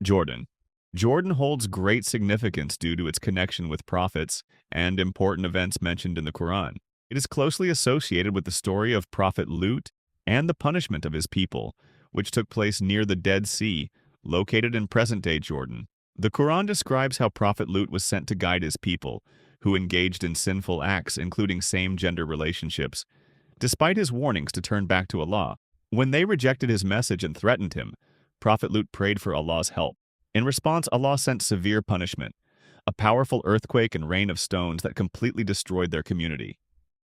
Jordan. Jordan holds great significance due to its connection with prophets and important events mentioned in the Quran. It is closely associated with the story of Prophet Lut and the punishment of his people, which took place near the Dead Sea, located in present-day Jordan. The Quran describes how Prophet Lut was sent to guide his people, who engaged in sinful acts including same-gender relationships, despite his warnings to turn back to Allah. When they rejected his message and threatened him, Prophet Lut prayed for Allah's help. In response, Allah sent severe punishment, a powerful earthquake and rain of stones that completely destroyed their community.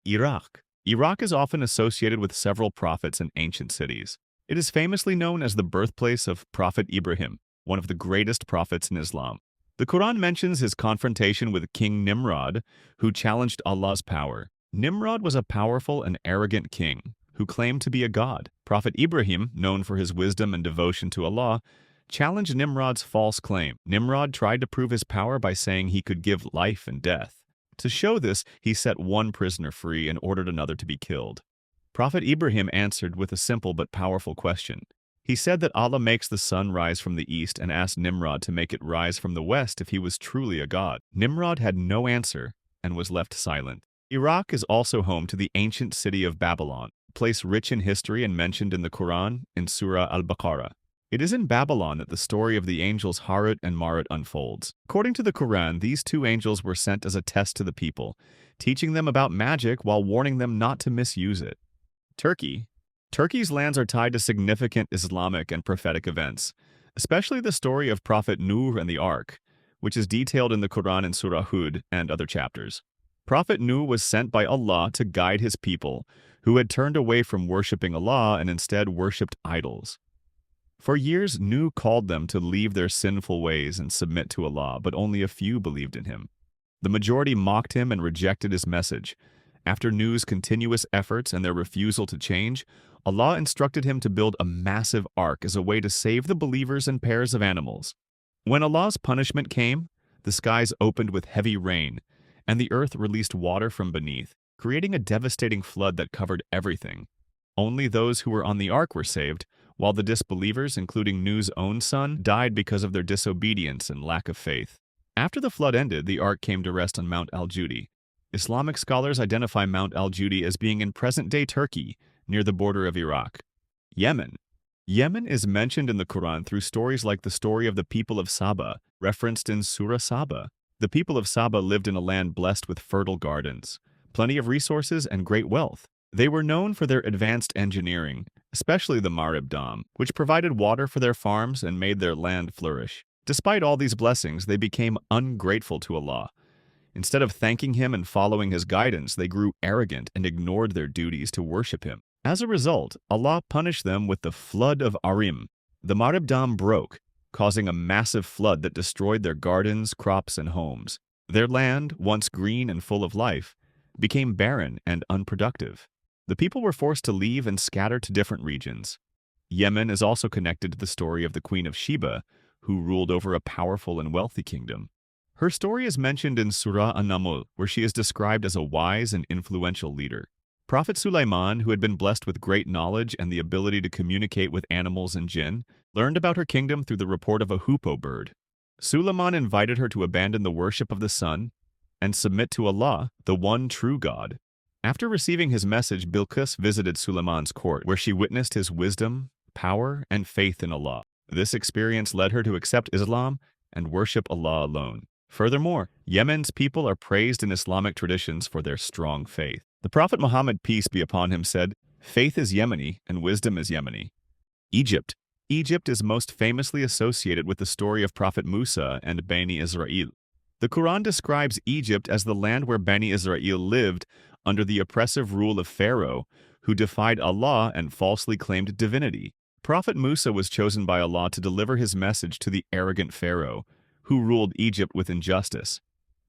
Iraq. Iraq is often associated with several prophets and ancient cities. It is famously known as the birthplace of Prophet Ibrahim, one of the greatest prophets in Islam. The Quran mentions his confrontation with King Nimrod, who challenged Allah's power. Nimrod was a powerful and arrogant king who claimed to be a god. Prophet Ibrahim, known for his wisdom and devotion to Allah, challenged Nimrod's false claim. Nimrod tried to prove his power by saying he could give life and death. To show this, he set one prisoner free and ordered another to be killed. Prophet Ibrahim answered with a simple but powerful question. He said that Allah makes the sun rise from the east and asked Nimrod to make it rise from the west if he was truly a god. Nimrod had no answer and was left silent. Iraq is also home to the ancient city of Babylon, a place rich in history and mentioned in the Quran in Surah Al-Baqarah. It is in Babylon that the story of the angels Harut and Marut unfolds. According to the Quran, these two angels were sent as a test to the people, teaching them about magic while warning them not to misuse it. Turkey. Turkey's lands are tied to significant Islamic and prophetic events, especially the story of Prophet Nuh and the Ark, which is detailed in the Quran in Surah Hud and other chapters. Prophet Nuh was sent by Allah to guide his people, who had turned away from worshipping Allah and instead worshipped idols. For years, Nuh called them to leave their sinful ways and submit to Allah, but only a few believed in him. The majority mocked him and rejected his message. After Nuh's continuous efforts and their refusal to change, Allah instructed him to build a massive ark as a way to save the believers and pairs of animals. When Allah's punishment came, the skies opened with heavy rain, and the earth released water from beneath, creating a devastating flood that covered everything. Only those who were on the ark were saved, while the disbelievers, including Nuh's own son, died because of their disobedience and lack of faith. After the flood ended, the ark came to rest on Mount Al-Judi. Islamic scholars identify Mount Al-Judi as being in present-day Turkey, near the border of Iraq. Yemen. Yemen is mentioned in the Quran through stories like the story of the people of Saba, referenced in Surah Saba. The people of Saba lived in a land blessed with fertile gardens, plenty of resources, and great wealth. They were known for their advanced engineering, especially the Marib Dam, which provided water for their farms and made their land flourish. Despite all these blessings, they became ungrateful to Allah. Instead of thanking Him and following His guidance, they grew arrogant and ignored their duties to worship Him. As a result, Allah punished them with the flood of Arim. The Marib Dam broke, causing a massive flood that destroyed their gardens, crops, and homes. Their land, once green and full of life, became barren and unproductive. The people were forced to leave and scatter to different regions. Yemen is also connected to the story of the Queen of Sheba, who ruled over a powerful and wealthy kingdom. Her story is mentioned in Surah An-Naml, where she is described as a wise and influential leader. Prophet Sulaiman, who had been blessed with great knowledge and the ability to communicate with animals and jinn, learned about her kingdom through the report of a hoopoe bird. Suleiman invited her to abandon the worship of the sun and submit to Allah, the one true God. After receiving his message, Bilqis visited Suleiman's court, where she witnessed his wisdom, power, and faith in Allah. This experience led her to accept Islam and worship Allah alone. Furthermore, Yemen's people are praised in Islamic traditions for their strong faith. The Prophet Muhammad, peace be upon him, said, "Faith is Yemeni and wisdom is Yemeni." Egypt. Egypt is most famously associated with the story of Prophet Musa and Bani Israel. The Quran describes Egypt as the land where Bani Israel lived under the oppressive rule of Pharaoh, who defied Allah and falsely claimed divinity. Prophet Musa was chosen by Allah to deliver his message to the arrogant Pharaoh, who ruled Egypt with injustice.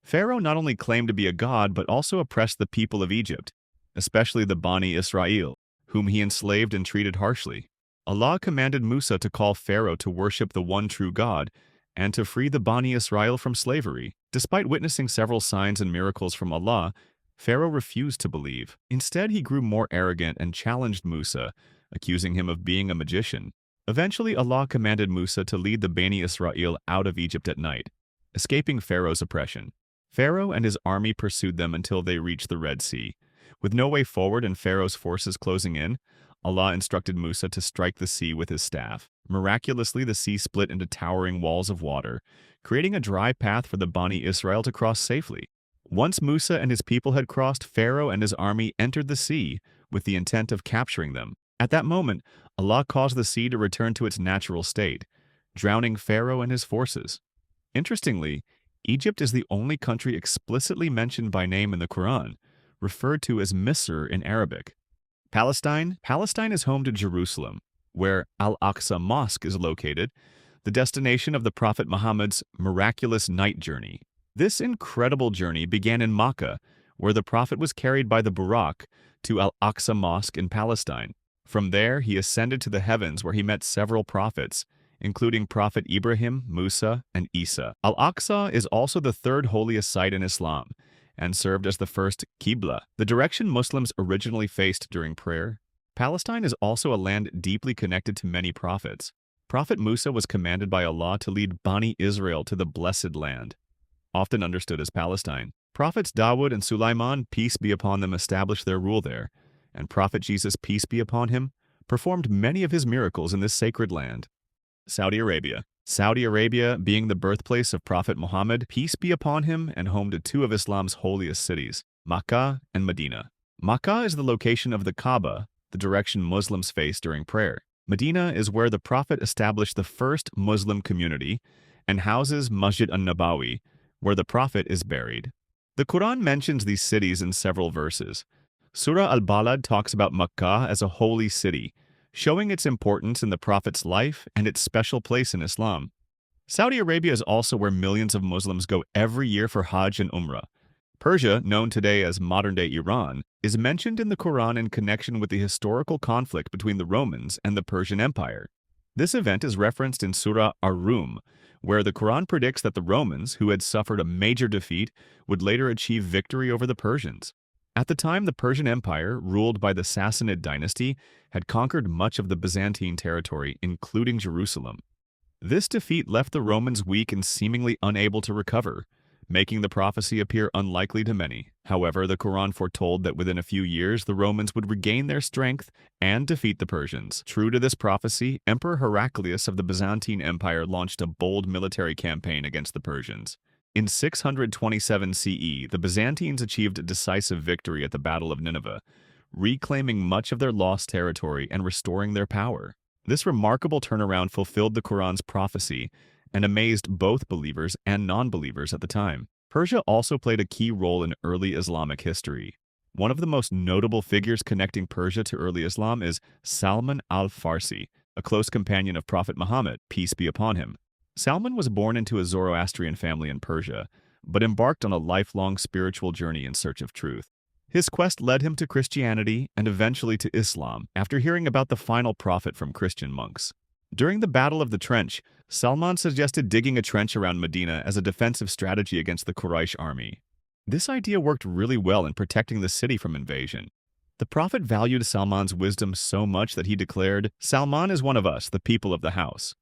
Pharaoh not only claimed to be a god, but also oppressed the people of Egypt, especially the Bani Israel, whom he enslaved and treated harshly. Allah commanded Musa to call Pharaoh to worship the one true God and to free the Bani Israel from slavery. Despite witnessing several signs and miracles from Allah, Pharaoh refused to believe. Instead, he grew more arrogant and challenged Musa, accusing him of being a magician. Eventually, Allah commanded Musa to lead the Bani Israel out of Egypt at night, escaping Pharaoh's oppression. Pharaoh and his army pursued them until they reached the Red Sea. With no way forward and Pharaoh's forces closing in, Allah instructed Musa to strike the sea with his staff. Miraculously, the sea split into towering walls of water, creating a dry path for the Bani Israel to cross safely. Once Musa and his people had crossed, Pharaoh and his army entered the sea with the intent of capturing them. At that moment, Allah caused the sea to return to its natural state, drowning Pharaoh and his forces. Interestingly, Egypt is the only country explicitly mentioned by name in the Quran, referred to as Misr in Arabic. Palestine is home to Jerusalem, where Al-Aqsa Mosque is located, the destination of the Prophet Muhammad's miraculous night journey. This incredible journey began in Makkah, where the Prophet was carried by the Buraq to Al-Aqsa Mosque in Palestine. From there, he ascended to the heavens where he met several prophets, including Prophet Ibrahim, Musa, and Isa. Al-Aqsa is also the third holiest site in Islam and served as the first Qibla, the direction Muslims originally faced during prayer. Palestine is also a land deeply connected to many prophets. Prophet Musa was commanded by Allah to lead Bani Israel to the Blessed Land, often understood as Palestine. Prophets Dawood and Sulaiman, peace be upon them, established their rule there, and Prophet Jesus, peace be upon him, performed many of his miracles in this sacred land. Saudi Arabia being the birthplace of Prophet Muhammad, peace be upon him, and home to two of Islam's holiest cities, Makkah and Medina. Makkah is the location of the Kaaba, the direction Muslims face during prayer. Medina is where the Prophet established the first Muslim community and houses Masjid an-Nabawi, where the Prophet is buried. The Quran mentions these cities in several verses. Surah Al-Balad talks about Makkah as a holy city, showing its importance in the Prophet's life and its special place in Islam. Saudi Arabia is also where millions of Muslims go every year for Hajj and Umrah. Persia, known today as modern-day Iran, is mentioned in the Quran in connection with the historical conflict between the Romans and the Persian Empire. This event is referenced in Surah Ar-Rum, where the Quran predicts that the Romans, who had suffered a major defeat, would later achieve victory over the Persians. At the time, the Persian Empire, ruled by the Sassanid dynasty, had conquered much of the Byzantine territory, including Jerusalem. This defeat left the Romans weak and seemingly unable to recover, making the prophecy appear unlikely to many. However, the Quran foretold that within a few years the Romans would regain their strength and defeat the Persians. True to this prophecy, Emperor Heraclius of the Byzantine Empire launched a bold military campaign against the Persians. In 627 CE, the Byzantines achieved a decisive victory at the Battle of Nineveh, reclaiming much of their lost territory and restoring their power. This remarkable turnaround fulfilled the Quran's prophecy and amazed both believers and non-believers at the time. Persia also played a key role in early Islamic history. One of the most notable figures connecting Persia to early Islam is Salman al-Farsi, a close companion of Prophet Muhammad, peace be upon him. Salman was born into a Zoroastrian family in Persia, but embarked on a lifelong spiritual journey in search of truth. His quest led him to Christianity and eventually to Islam after hearing about the final prophet from Christian monks. During the Battle of the Trench, Salman suggested digging a trench around Medina as a defensive strategy against the Quraysh army. This idea worked really well in protecting the city from invasion. The prophet valued Salman's wisdom so much that he declared, "Salman is one of us, the people of the house."